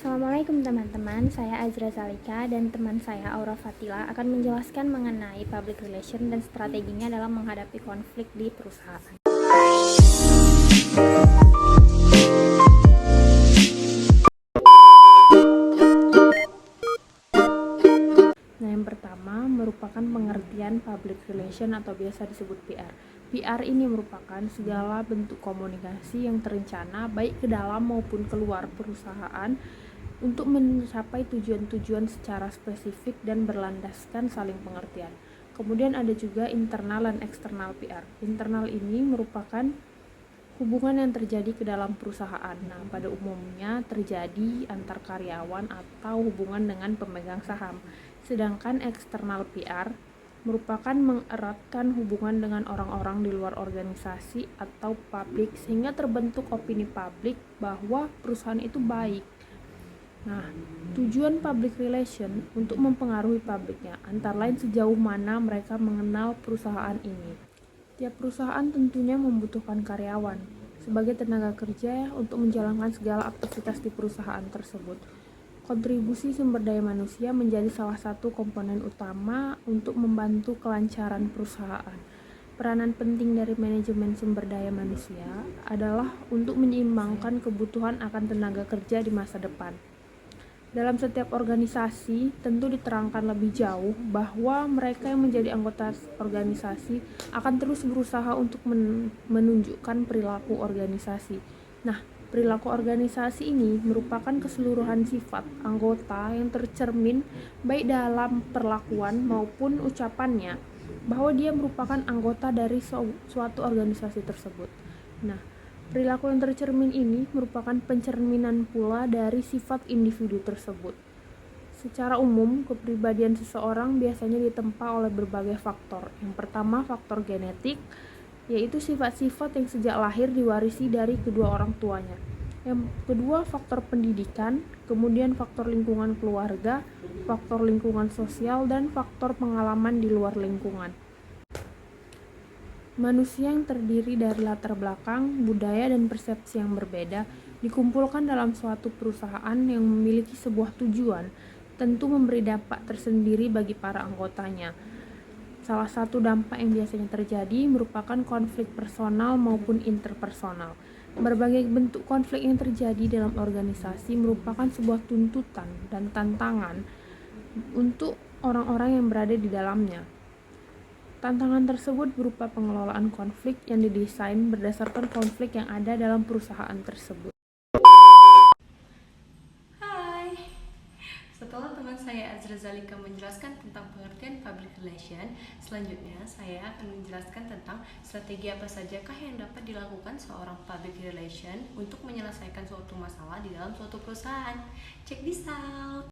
Assalamualaikum teman-teman, saya Azra Zalika dan teman saya Aura Fatila akan menjelaskan mengenai public relation dan strateginya dalam menghadapi konflik di perusahaan. Nah, yang pertama merupakan pengertian public relation atau biasa disebut PR. PR ini merupakan segala bentuk komunikasi yang terencana baik ke dalam maupun keluar perusahaan untuk mencapai tujuan-tujuan secara spesifik dan berlandaskan saling pengertian. Kemudian ada juga internal dan eksternal PR. Internal ini merupakan hubungan yang terjadi ke dalam perusahaan. Nah, pada umumnya terjadi antar karyawan atau hubungan dengan pemegang saham. Sedangkan eksternal PR merupakan mengeratkan hubungan dengan orang-orang di luar organisasi atau publik sehingga terbentuk opini publik bahwa perusahaan itu baik. Nah, tujuan public relation untuk mempengaruhi publiknya, antara lain sejauh mana mereka mengenal perusahaan ini. Tiap perusahaan tentunya membutuhkan karyawan sebagai tenaga kerja untuk menjalankan segala aktivitas di perusahaan tersebut. Kontribusi sumber daya manusia menjadi salah satu komponen utama untuk membantu kelancaran perusahaan. Peranan penting dari manajemen sumber daya manusia adalah untuk menyeimbangkan kebutuhan akan tenaga kerja di masa depan. Dalam setiap organisasi, tentu diterangkan lebih jauh bahwa mereka yang menjadi anggota organisasi akan terus berusaha untuk menunjukkan perilaku organisasi. Nah, perilaku organisasi ini merupakan keseluruhan sifat anggota yang tercermin baik dalam perlakuan maupun ucapannya bahwa dia merupakan anggota dari suatu organisasi tersebut. Nah, perilaku yang tercermin ini merupakan pencerminan pula dari sifat individu tersebut. Secara umum, kepribadian seseorang biasanya ditempa oleh berbagai faktor. Yang pertama, faktor genetik, yaitu sifat-sifat yang sejak lahir diwarisi dari kedua orang tuanya. Yang kedua, faktor pendidikan, kemudian faktor lingkungan keluarga, faktor lingkungan sosial, dan faktor pengalaman di luar lingkungan. Manusia yang terdiri dari latar belakang, budaya, dan persepsi yang berbeda dikumpulkan dalam suatu perusahaan yang memiliki sebuah tujuan, tentu memberi dampak tersendiri bagi para anggotanya. Salah satu dampak yang biasanya terjadi merupakan konflik personal maupun interpersonal. Berbagai bentuk konflik yang terjadi dalam organisasi merupakan sebuah tuntutan dan tantangan untuk orang-orang yang berada di dalamnya. Tantangan tersebut berupa pengelolaan konflik yang didesain berdasarkan konflik yang ada dalam perusahaan tersebut. Hai, setelah teman saya Azra Zalika menjelaskan tentang pengertian public relation, selanjutnya saya akan menjelaskan tentang strategi apa sajakah yang dapat dilakukan seorang public relation untuk menyelesaikan suatu masalah di dalam suatu perusahaan. Check this out!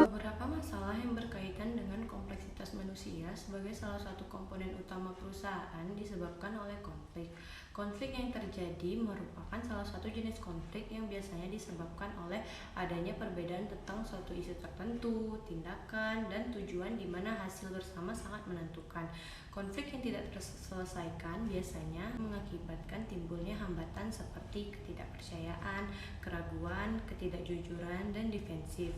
Beberapa masalah yang berkaitan dengan kompleksitas manusia sebagai salah satu komponen utama perusahaan disebabkan oleh konflik. Konflik yang terjadi merupakan salah satu jenis konflik yang biasanya disebabkan oleh adanya perbedaan tentang suatu isu tertentu, tindakan, dan tujuan di mana hasil bersama sangat menentukan. Konflik yang tidak terselesaikan biasanya mengakibatkan timbulnya hambatan seperti ketidakpercayaan, keraguan, ketidakjujuran, dan defensif.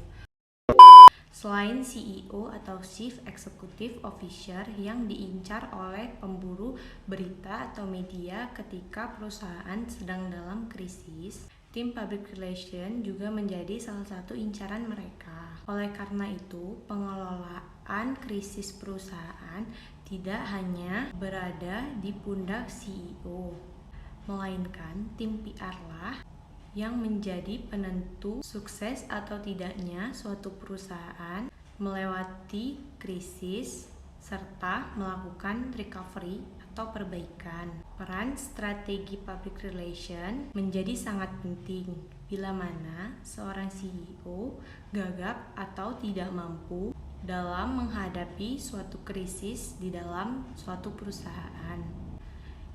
Selain CEO atau Chief Executive Officer yang diincar oleh pemburu berita atau media ketika perusahaan sedang dalam krisis, tim public relation juga menjadi salah satu incaran mereka. Oleh karena itu, pengelolaan krisis perusahaan tidak hanya berada di pundak CEO, melainkan tim PR lah yang menjadi penentu sukses atau tidaknya suatu perusahaan melewati krisis serta melakukan recovery atau perbaikan. Peran strategi public relation menjadi sangat penting bila mana seorang CEO gagap atau tidak mampu dalam menghadapi suatu krisis di dalam suatu perusahaan.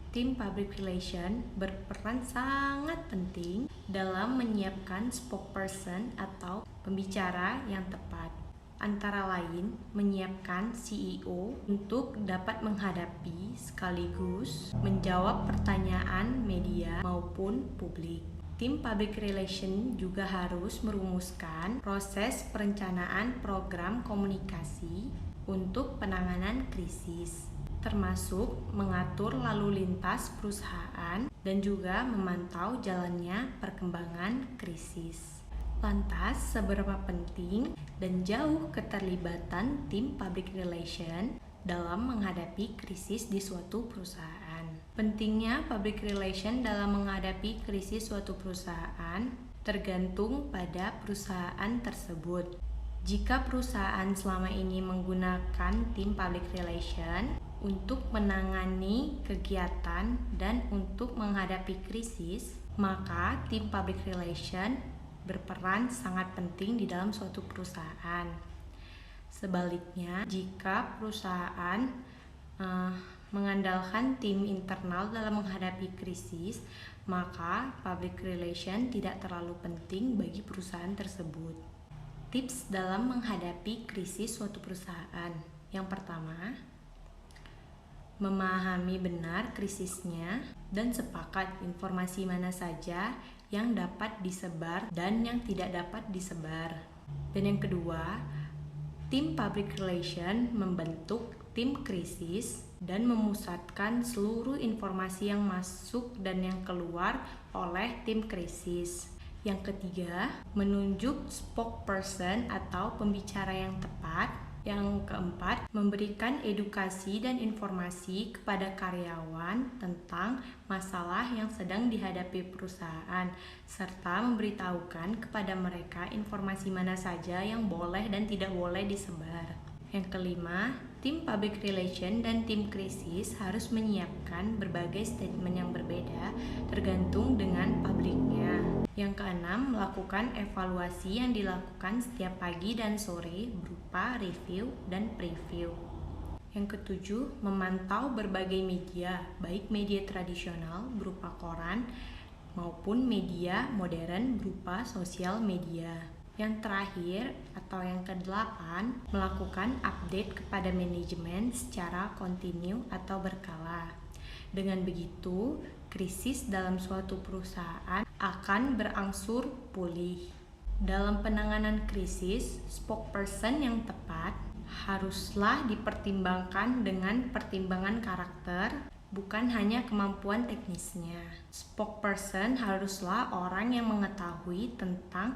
Tim public relation berperan sangat penting dalam menyiapkan spokesperson atau pembicara yang tepat. Antara lain, menyiapkan CEO untuk dapat menghadapi sekaligus menjawab pertanyaan media maupun publik. Tim Public Relation juga harus merumuskan proses perencanaan program komunikasi untuk penanganan krisis, termasuk mengatur lalu lintas perusahaan dan juga memantau jalannya perkembangan krisis. Lantas, seberapa penting dan jauh keterlibatan tim public relation dalam menghadapi krisis di suatu perusahaan? Pentingnya public relation dalam menghadapi krisis suatu perusahaan tergantung pada perusahaan tersebut. Jika perusahaan selama ini menggunakan tim public relation untuk menangani kegiatan dan untuk menghadapi krisis, maka tim public relation berperan sangat penting di dalam suatu perusahaan. Sebaliknya, jika perusahaan mengandalkan tim internal dalam menghadapi krisis, maka public relation tidak terlalu penting bagi perusahaan tersebut. Tips dalam menghadapi krisis suatu perusahaan. Yang pertama, memahami benar krisisnya dan sepakat informasi mana saja yang dapat disebar dan yang tidak dapat disebar. Dan yang kedua, tim public relation membentuk tim krisis dan memusatkan seluruh informasi yang masuk dan yang keluar oleh tim krisis. Yang ketiga, menunjuk spokesperson atau pembicara yang tepat. Yang keempat, memberikan edukasi dan informasi kepada karyawan tentang masalah yang sedang dihadapi perusahaan, serta memberitahukan kepada mereka informasi mana saja yang boleh dan tidak boleh disebar. Yang kelima, tim public relation dan tim krisis harus menyiapkan berbagai statement yang berbeda tergantung dengan publiknya. Yang keenam, melakukan evaluasi yang dilakukan setiap pagi dan sore berupa review dan preview. Yang ketujuh, memantau berbagai media, baik media tradisional berupa koran maupun media modern berupa sosial media. Yang terakhir atau yang kedelapan, melakukan update kepada manajemen secara kontinu atau berkala. Dengan begitu, krisis dalam suatu perusahaan akan berangsur pulih. Dalam penanganan krisis, spokesperson yang tepat haruslah dipertimbangkan dengan pertimbangan karakter, bukan hanya kemampuan teknisnya. Spokesperson haruslah orang yang mengetahui tentang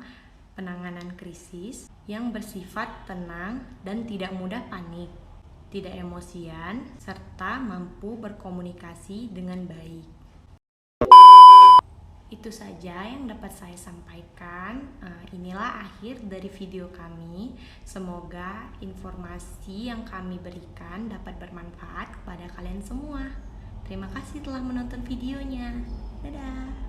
penanganan krisis, yang bersifat tenang dan tidak mudah panik, tidak emosian, serta mampu berkomunikasi dengan baik. Itu saja yang dapat saya sampaikan. Inilah akhir dari video kami. Semoga informasi yang kami berikan dapat bermanfaat kepada kalian semua. Terima kasih telah menonton videonya. Dadah.